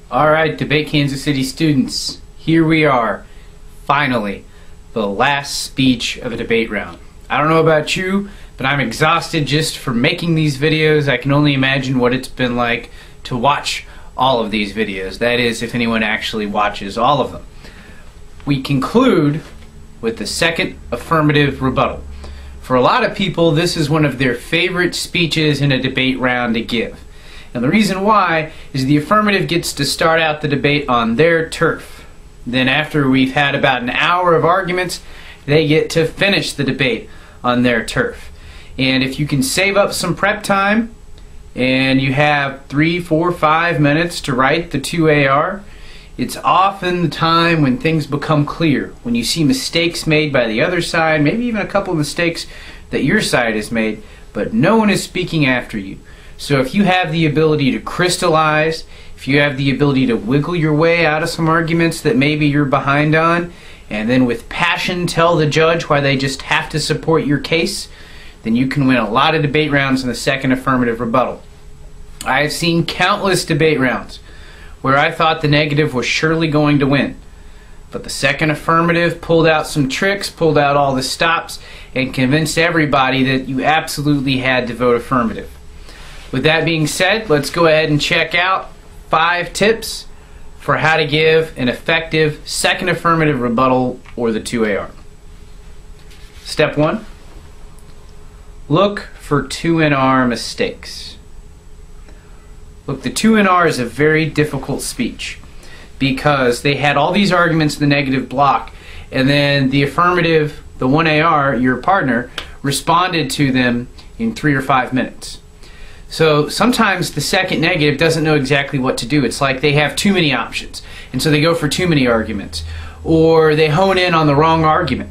Alright, Debate Kansas City students, here we are, finally, the last speech of a debate round. I don't know about you, but I'm exhausted just from making these videos. I can only imagine what it's been like to watch all of these videos. That is, if anyone actually watches all of them. We conclude with the second affirmative rebuttal. For a lot of people, this is one of their favorite speeches in a debate round to give. And the reason why is the affirmative gets to start out the debate on their turf. Then after we've had about an hour of arguments, they get to finish the debate on their turf. And if you can save up some prep time and you have 3, 4, 5 minutes to write the 2AR, it's often the time when things become clear, when you see mistakes made by the other side, maybe even a couple of mistakes that your side has made, but no one is speaking after you. So if you have the ability to crystallize, if you have the ability to wiggle your way out of some arguments that maybe you're behind on, and then with passion tell the judge why they just have to support your case, then you can win a lot of debate rounds in the second affirmative rebuttal. I have seen countless debate rounds where I thought the negative was surely going to win. But the second affirmative pulled out some tricks, pulled out all the stops, and convinced everybody that you absolutely had to vote affirmative. With that being said, let's go ahead and check out 5 tips for how to give an effective second affirmative rebuttal, or the 2AR. Step 1. Look for 2NR mistakes. Look, the 2NR is a very difficult speech because they had all these arguments in the negative block, and then the affirmative, the 1AR, your partner, responded to them in 3 or 5 minutes. So sometimes the second negative doesn't know exactly what to do. It's like they have too many options, and so they go for too many arguments, or they hone in on the wrong argument.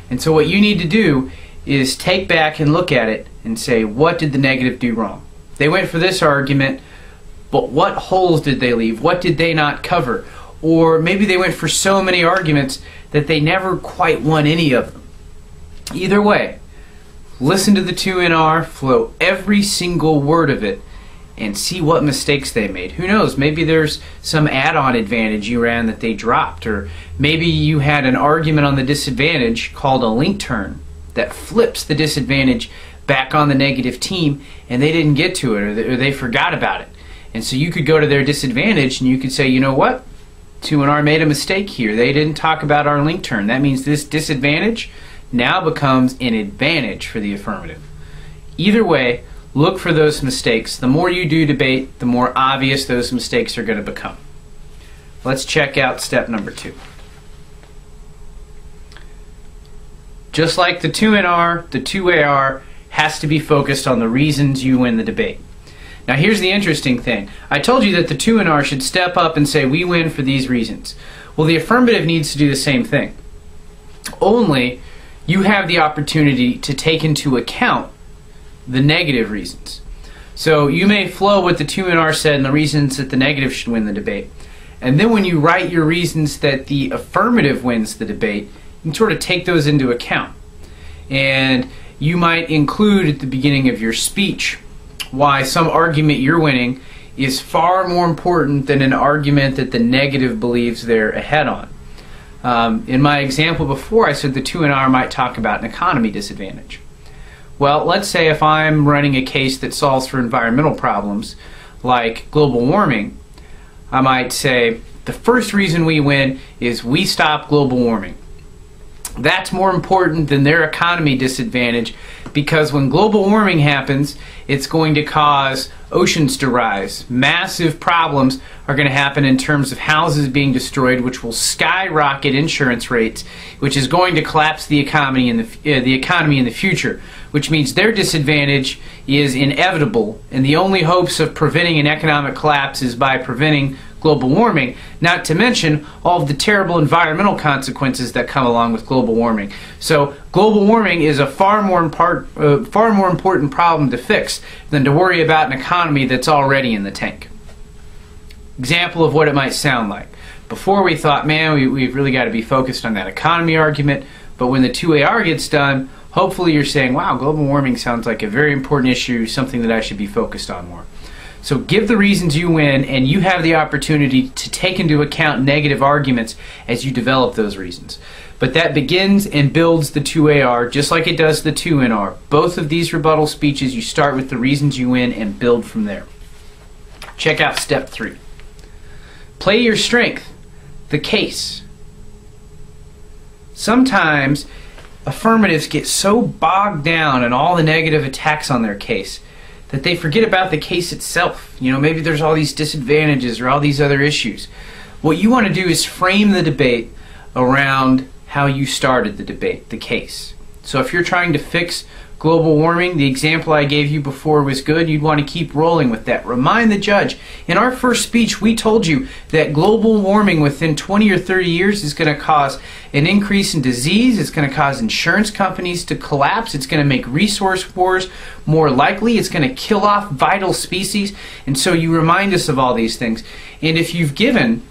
And so what you need to do is take back and look at it and say, what did the negative do wrong? They went for this argument, but what holes did they leave? What did they not cover? Or maybe they went for so many arguments that they never quite won any of them. Either way, listen to the 2NR, flow every single word of it, and see what mistakes they made. Who knows, maybe there's some add-on advantage you ran that they dropped, or maybe you had an argument on the disadvantage called a link turn that flips the disadvantage back on the negative team, and they didn't get to it, or they forgot about it. And so you could go to their disadvantage and you could say, you know what, 2NR made a mistake here. They didn't talk about our link turn. That means this disadvantage now becomes an advantage for the affirmative. Either way, look for those mistakes. The more you do debate, the more obvious those mistakes are going to become. Let's check out step number 2. Just like the 2NR, the 2AR has to be focused on the reasons you win the debate. Now here's the interesting thing. I told you that the 2NR should step up and say, we win for these reasons. Well, the affirmative needs to do the same thing. Only you have the opportunity to take into account the negative reasons. So you may flow what the 2NR said and the reasons that the negative should win the debate. And then when you write your reasons that the affirmative wins the debate, you can sort of take those into account. And you might include at the beginning of your speech why some argument you're winning is far more important than an argument that the negative believes they're ahead on. In my example before, I said the 2NR might talk about an economy disadvantage. Well, let's say if I'm running a case that solves for environmental problems like global warming, I might say the first reason we win is we stop global warming. That's more important than their economy disadvantage, because when global warming happens, it's going to cause oceans to rise. Massive problems are going to happen in terms of houses being destroyed, which will skyrocket insurance rates, which is going to collapse the economy in the future, which means their disadvantage is inevitable, and the only hopes of preventing an economic collapse is by preventing global warming, not to mention all of the terrible environmental consequences that come along with global warming. So global warming is a far more important problem to fix than to worry about an economy that's already in the tank. Example of what it might sound like. Before we thought, man, we've really got to be focused on that economy argument, but when the 2AR gets done, hopefully you're saying, wow, global warming sounds like a very important issue, something that I should be focused on more. So give the reasons you win, and you have the opportunity to take into account negative arguments as you develop those reasons. But that begins and builds the 2AR just like it does the 2NR. Both of these rebuttal speeches, you start with the reasons you win and build from there. Check out step 3. Play your strength, the case. Sometimes affirmatives get so bogged down in all the negative attacks on their case that they forget about the case itself. You know, maybe there's all these disadvantages or all these other issues. What you want to do is frame the debate around how you started the debate, the case. So if you're trying to fix global warming, the example I gave you before was good. You'd want to keep rolling with that. Remind the judge. In our first speech, we told you that global warming within 20 or 30 years is going to cause an increase in disease. It's going to cause insurance companies to collapse. It's going to make resource wars more likely. It's going to kill off vital species. And so you remind us of all these things. And if you've given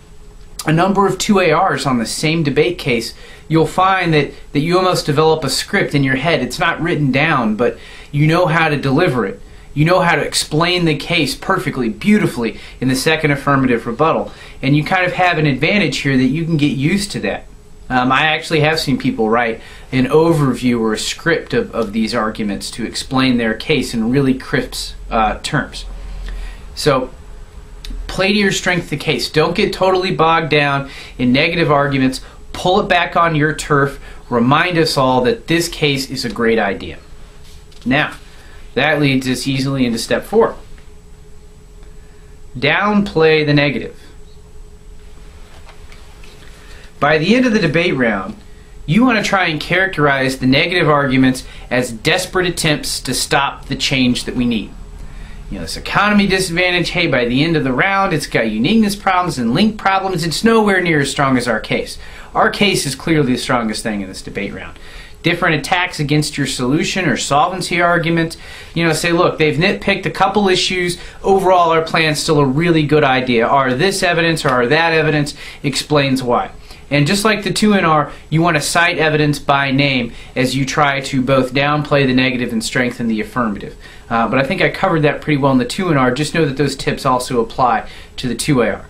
a number of 2ARs on the same debate case, you'll find that you almost develop a script in your head. It's not written down, but you know how to deliver it. You know how to explain the case perfectly, beautifully in the second affirmative rebuttal. And you kind of have an advantage here that you can get used to that. I actually have seen people write an overview or a script of these arguments to explain their case in really crisp terms. So, play to your strength the case. Don't get totally bogged down in negative arguments. Pull it back on your turf. Remind us all that this case is a great idea. Now, that leads us easily into step 4. Downplay the negative. By the end of the debate round, you want to try and characterize the negative arguments as desperate attempts to stop the change that we need. You know, this economy disadvantage, hey, by the end of the round, it's got uniqueness problems and link problems. It's nowhere near as strong as our case. Our case is clearly the strongest thing in this debate round. Different attacks against your solution or solvency argument. You know, say, look, they've nitpicked a couple issues. Overall, our plan's still a really good idea. Are this evidence or are that evidence explains why. And just like the 2NR, you want to cite evidence by name as you try to both downplay the negative and strengthen the affirmative. But I think I covered that pretty well in the 2NR. Just know that those tips also apply to the 2AR.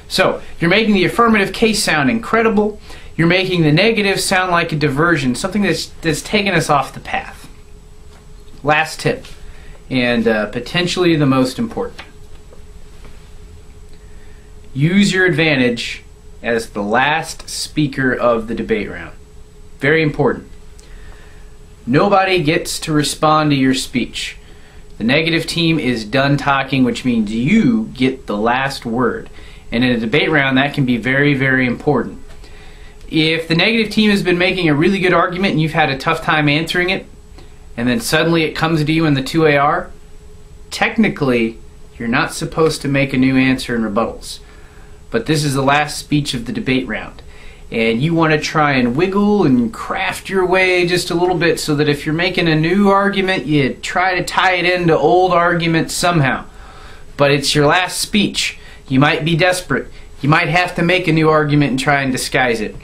So, you're making the affirmative case sound incredible. You're making the negative sound like a diversion, something that's taken us off the path. Last tip, and potentially the most important. Use your advantage as the last speaker of the debate round. Very important. Nobody gets to respond to your speech. The negative team is done talking, which means you get the last word. And in a debate round, that can be very, very important. If the negative team has been making a really good argument and you've had a tough time answering it, and then suddenly it comes to you in the 2AR, technically, you're not supposed to make a new answer in rebuttals. But this is the last speech of the debate round. And you want to try and wiggle and craft your way just a little bit so that if you're making a new argument, you try to tie it into old arguments somehow. But it's your last speech. You might be desperate. You might have to make a new argument and try and disguise it.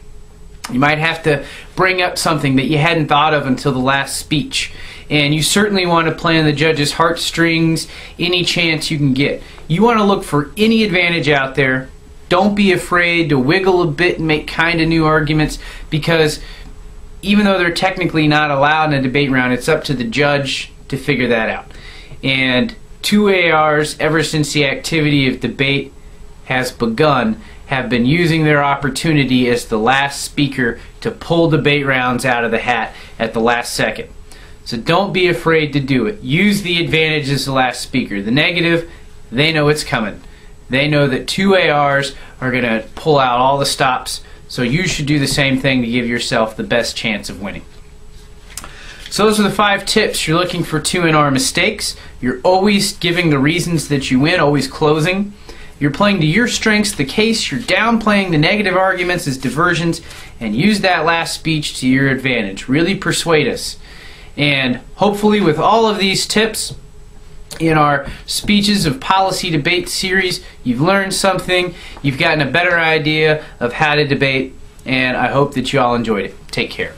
You might have to bring up something that you hadn't thought of until the last speech. And you certainly want to play on the judge's heartstrings any chance you can get. You want to look for any advantage out there. Don't be afraid to wiggle a bit and make kind of new arguments, because even though they're technically not allowed in a debate round, it's up to the judge to figure that out. And 2ARs, ever since the activity of debate has begun, have been using their opportunity as the last speaker to pull debate rounds out of the hat at the last second. So don't be afraid to do it. Use the advantage as the last speaker. The negative, they know it's coming. They know that 2ARs are going to pull out all the stops, so you should do the same thing to give yourself the best chance of winning. So those are the 5 tips. You're looking for 2NR mistakes. You're always giving the reasons that you win, always closing. You're playing to your strengths, the case. You're downplaying the negative arguments as diversions, and use that last speech to your advantage. Really persuade us. And hopefully with all of these tips, in our Speeches of Policy Debate series, you've learned something, you've gotten a better idea of how to debate, and I hope that you all enjoyed it. Take care.